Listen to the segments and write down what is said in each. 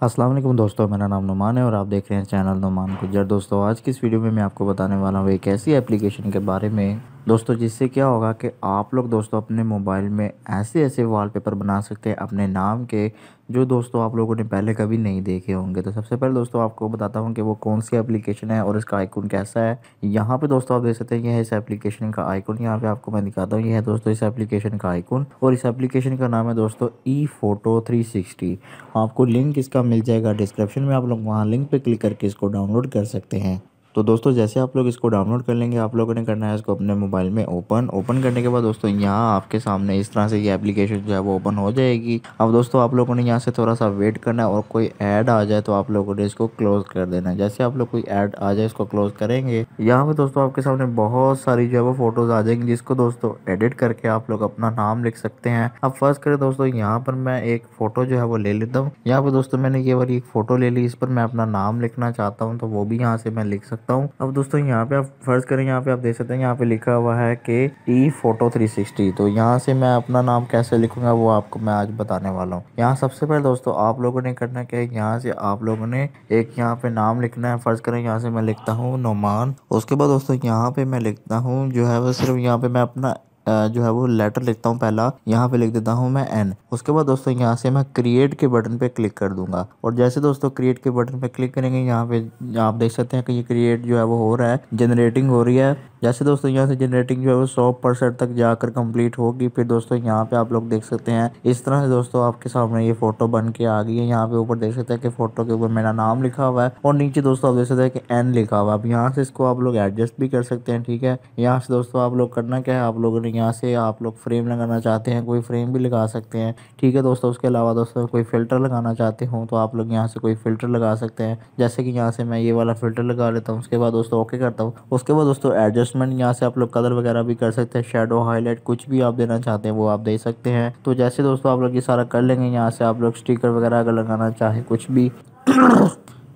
अस्सलाम वालेकुम दोस्तों, मेरा नाम नुमान है और आप देख रहे हैं चैनल नुमान गुज्जर। दोस्तों आज की इस वीडियो में मैं आपको बताने वाला हूँ एक ऐसी एप्लीकेशन के बारे में दोस्तों, जिससे क्या होगा कि आप लोग दोस्तों अपने मोबाइल में ऐसे ऐसे वॉलपेपर बना सकते हैं अपने नाम के, जो दोस्तों आप लोगों ने पहले कभी नहीं देखे होंगे। तो सबसे पहले दोस्तों आपको बताता हूँ कि वो कौन सी एप्लीकेशन है और इसका आइकन कैसा है। यहाँ पे दोस्तों आप देख सकते हैं यह है इस एप्लीकेशन का आइकन। यहाँ पे आपको मैं दिखाता हूँ, यह है दोस्तों इस एप्लीकेशन का आइकन और इस एप्लीकेशन का नाम है दोस्तों eFoto 360। आपको लिंक इसका मिल जाएगा डिस्क्रिप्शन में, आप लोग वहाँ लिंक पे क्लिक करके इसको डाउनलोड कर सकते हैं। तो दोस्तों जैसे आप लोग इसको डाउनलोड कर लेंगे, आप लोगों ने करना है इसको अपने मोबाइल में ओपन करने के बाद दोस्तों यहाँ आपके सामने इस तरह से ये एप्लीकेशन जो है वो ओपन हो जाएगी। अब दोस्तों आप लोगों ने यहाँ से थोड़ा सा वेट करना है और कोई ऐड आ जाए तो आप लोगों ने इसको क्लोज कर देना है। जैसे आप लोग कोई ऐड आ जाए इसको क्लोज करेंगे, यहाँ पे दोस्तों आपके सामने बहुत सारी जो है वो फोटोज आ जाएंगी, जिसको दोस्तों एडिट करके आप लोग अपना नाम लिख सकते हैं। अब फर्स्ट करें दोस्तों, यहाँ पर मैं एक फोटो जो है वो ले लेता हूँ। यहाँ पे दोस्तों मैंने ये वाली एक फोटो ले ली, इस पर मैं अपना नाम लिखना चाहता हूँ तो वो भी यहाँ से मैं लिख सकता हूँ। अब दोस्तों यहाँ पे आप फर्ज करें, यहाँ पे आप देख सकते हैं यहाँ पे लिखा हुआ है कि eFoto 360। तो यहाँ से मैं अपना नाम कैसे लिखूंगा वो आपको मैं आज बताने वाला हूँ। यहाँ सबसे पहले दोस्तों आप लोगों ने करना क्या है, यहाँ से आप लोगों ने एक यहाँ पे नाम लिखना है। फर्ज करें यहाँ से मैं लिखता हूँ नुमान। उसके बाद दोस्तों यहाँ पे मैं लिखता हूँ जो है वो सिर्फ यहाँ पे मैं अपना जो है वो लेटर लिखता हूँ। पहला यहाँ पे लिख देता हूँ मैं एन। उसके बाद दोस्तों यहाँ से मैं क्रिएट के बटन पे क्लिक कर दूंगा और जैसे दोस्तों क्रिएट के बटन पे क्लिक करेंगे, यहाँ पे आप देख सकते हैं कि ये क्रिएट जो है वो हो रहा है, जनरेटिंग हो रही है। जैसे दोस्तों यहाँ से जनरेटिंग जो है वो 100% तक जाकर कंप्लीट होगी, फिर दोस्तों यहाँ पे आप लोग देख सकते हैं इस तरह से दोस्तों आपके सामने ये फोटो बन के आ गई है। यहाँ पे ऊपर देख सकते हैं कि फोटो के ऊपर मेरा नाम लिखा हुआ है और नीचे दोस्तों आप देख सकते हैं कि एन लिखा हुआ है। अब यहाँ से इसको आप लोग एडजस्ट भी कर सकते हैं, ठीक है। यहाँ से दोस्तों आप लोग करना क्या है, आप लोगों ने यहाँ से आप लोग फ्रेम लगाना चाहते हैं कोई फ्रेम भी लगा सकते हैं, ठीक है दोस्तों। उसके अलावा दोस्तों कोई फिल्टर लगाना चाहते हो तो आप लोग यहाँ से कोई फिल्टर लगा सकते हैं। जैसे कि यहाँ से मैं ये वाला फिल्टर लगा लेता हूँ। उसके बाद दोस्तों ओके करता हूँ। उसके बाद दोस्तों एडजस्टमेंट, यहाँ से आप लोग कलर वगैरह भी कर सकते हैं, शेडो हाईलाइट कुछ भी आप देना चाहते हैं वो आप दे सकते हैं। तो जैसे दोस्तों आप लोग ये सारा कर लेंगे, यहाँ से आप लोग स्टिकर वगैरह अगर लगाना चाहे कुछ भी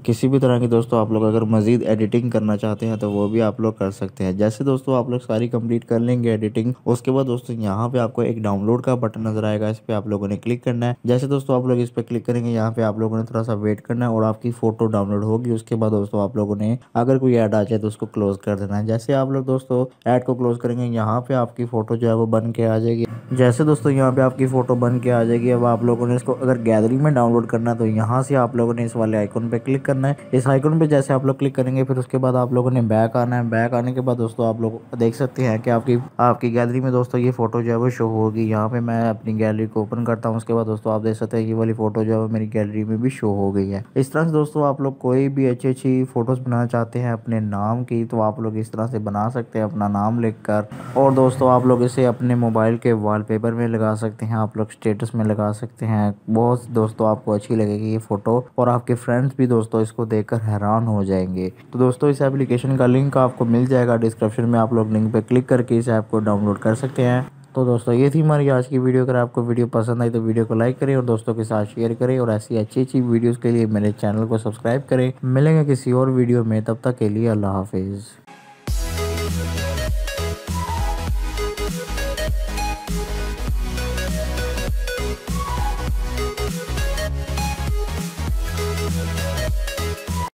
किसी भी तरह की दोस्तों आप लोग अगर मज़ीद एडिटिंग करना चाहते हैं तो वो भी आप लोग कर सकते हैं। जैसे दोस्तों आप लोग सारी कंप्लीट कर लेंगे एडिटिंग, उसके बाद दोस्तों यहाँ पे आपको एक डाउनलोड का बटन नजर आएगा, इस पे आप लोगों ने क्लिक करना है। जैसे दोस्तों आप लोग इस पे क्लिक करेंगे, यहाँ पे आप लोगों ने थोड़ा सा वेट करना है और आपकी फोटो डाउनलोड होगी। उसके बाद दोस्तों आप लोगों ने अगर कोई ऐड आ जाए तो उसको क्लोज कर देना है। जैसे आप लोग दोस्तों ऐड को क्लोज करेंगे, यहाँ पे आपकी फोटो जो है वो बन के आ जाएगी। जैसे दोस्तों यहाँ पे आपकी फोटो बन के आ जाएगी। अब आप लोगों ने इसको अगर गैलरी में डाउनलोड करना है तो यहाँ से आप लोगों ने इस वाले आइकन पे क्लिक करना है। इस आइकन पे जैसे आप लोग क्लिक करेंगे, फिर उसके बाद आप लोगों ने बैक आना है। बैक आने के बाद दोस्तों आप लोग देख सकते हैं कि आपकी गैलरी में दोस्तों ये फोटो जो है वो शो होगी। यहाँ पे मैं अपनी गैलरी को ओपन करता हूँ। उसके बाद दोस्तों आप देख सकते हैं ये वाली फोटो जो है वो मेरी गैलरी में भी शो हो गई है। इस तरह से दोस्तों आप लोग कोई भी अच्छी फोटोज बनाना चाहते हैं अपने नाम की तो आप लोग इस तरह से बना सकते हैं अपना नाम लिख कर। और दोस्तों आप लोग इसे अपने मोबाइल के वॉलपेपर में लगा सकते हैं, आप लोग स्टेटस में लगा सकते हैं। बहुत दोस्तों आपको अच्छी लगेगी ये फोटो और आपके फ्रेंड्स भी दोस्तों इसको देखकर हैरान हो जाएंगे। तो दोस्तों इस एप्लीकेशन का लिंक आपको मिल जाएगा डिस्क्रिप्शन में, आप लोग लिंक पे क्लिक करके इस ऐप को डाउनलोड कर सकते हैं। तो दोस्तों ये थी हमारी आज की वीडियो। अगर आपको वीडियो पसंद आई तो वीडियो को लाइक करें और दोस्तों के साथ शेयर करें और ऐसी अच्छी वीडियोस के लिए मेरे चैनल को सब्सक्राइब करें। मिलेंगे किसी और वीडियो में, तब तक के लिए अल्लाह हाफिज़।